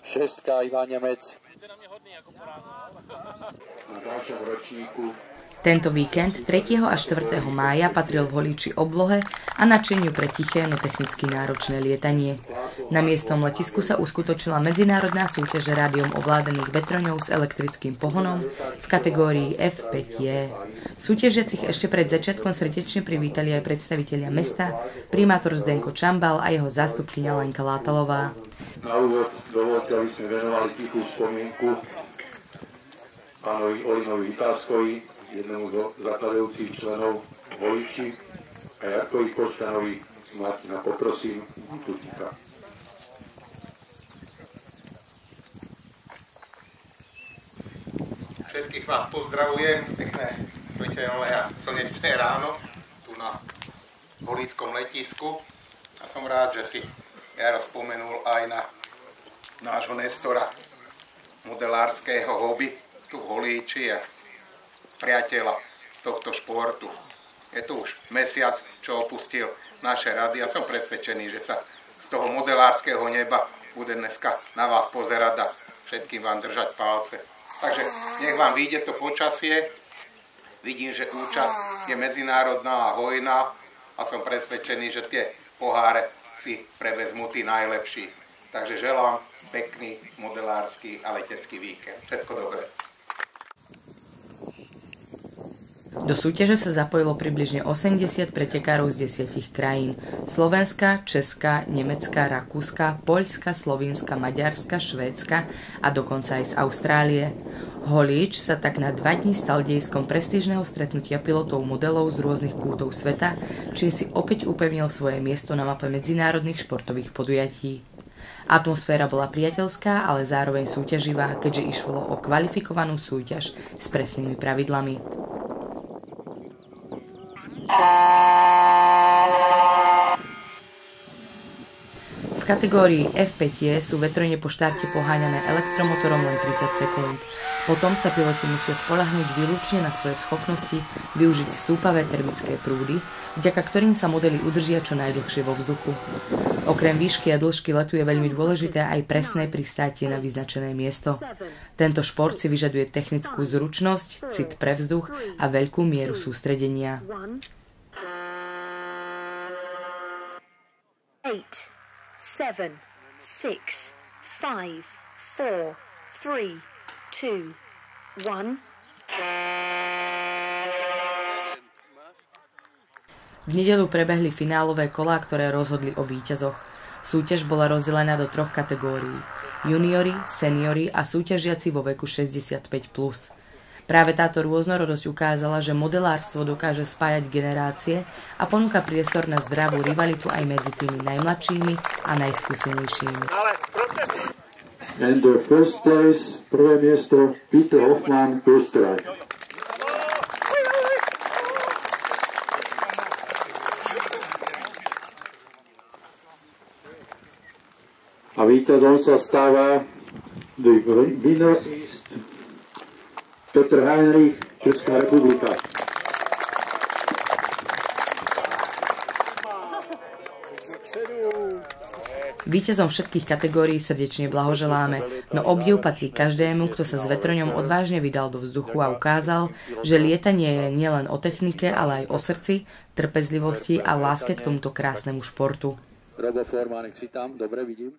šestka Ivan Nemec. Na ďalšom ročníku. Tento víkend 3. a 4. mája patril v Holíči oblohe a nadšeniu pre tiché, no technicky náročné lietanie. Na miestnom letisku sa uskutočila medzinárodná súťaž rádiom ovládaných vetroňov s elektrickým pohonom v kategórii F5J. Súťažiacich ešte pred začiatkom srdečne privítali aj predstavitelia mesta, primátor Zdenko Čambal a jeho zástupkyňa Lenka Látalová. Na úvod dovoľte, aby sme venovali tichú spomienku pánovi Olinovi Vytázkovi, jednému zo zakladajúcich členov Holíči, a Jarkovi Koštanovi z Martina. Poprosím, tu ticha. Všetkých vás pozdravujem, pekné svetelné a slnečné ráno tu na holíckom letisku. A som rád, že si Jaro spomenul aj na nášho Nestora modelárskeho hobby tu v Holíči a priateľa tohto športu. Je tu už mesiac, čo opustil naše rady a som presvedčený, že sa z toho modelárskeho neba bude dneska na vás pozerať a všetkým vám držať palce. Takže nech vám vyjde to počasie. Vidím, že účasť je medzinárodná a hojná a som presvedčený, že tie poháre si prevezmú tí najlepší. Takže želám pekný modelársky a letecký víkend. Všetko dobré. Do súťaže sa zapojilo približne 80 pretekárov z 10 krajín. Slovenska, Česka, Nemecka, Rakúska, Poľska, Slovinska, Maďarska, Švédska a dokonca aj z Austrálie. Holíč sa tak na 2 dní stal dejiskom prestížneho stretnutia pilotov modelov z rôznych kútov sveta, čím si opäť upevnil svoje miesto na mape medzinárodných športových podujatí. Atmosféra bola priateľská, ale zároveň súťaživá, keďže išlo o kvalifikovanú súťaž s presnými pravidlami. V kategórii F5 sú vetrone po štarte poháňané elektromotorom len 30 sekúnd. Potom sa piloti musia spoľahnúť výlučne na svoje schopnosti využiť stúpavé termické prúdy, vďaka ktorým sa modely udržia čo najdlhšie vo vzduchu. Okrem výšky a dĺžky letu je veľmi dôležité aj presné pristátie na vyznačené miesto. Tento šport si vyžaduje technickú zručnosť, cit pre vzduch a veľkú mieru sústredenia. 8, 7, 6, 5, 4, 3, 2, 1. V nedeľu prebehli finálové kolá, ktoré rozhodli o víťazoch. Súťaž bola rozdelená do 3 kategórií: juniori, seniori a súťažiaci vo veku 65+. Práve táto rôznorodosť ukázala, že modelárstvo dokáže spájať generácie a ponúka priestor na zdravú rivalitu aj medzi tými najmladšími a najskúsenejšími. And the first place, prvé miesto, Peter Hoffmann, Österreich. A víťazom sa stáva, the winner is Petr Heinrich, Česká republika. Víťazom všetkých kategórií srdečne blahoželáme, no obdiv patrí každému, kto sa s vetroňom odvážne vydal do vzduchu a ukázal, že lietanie je nielen o technike, ale aj o srdci, trpezlivosti a láske k tomuto krásnemu športu. Robo Forman, nech si tam, dobre vidím.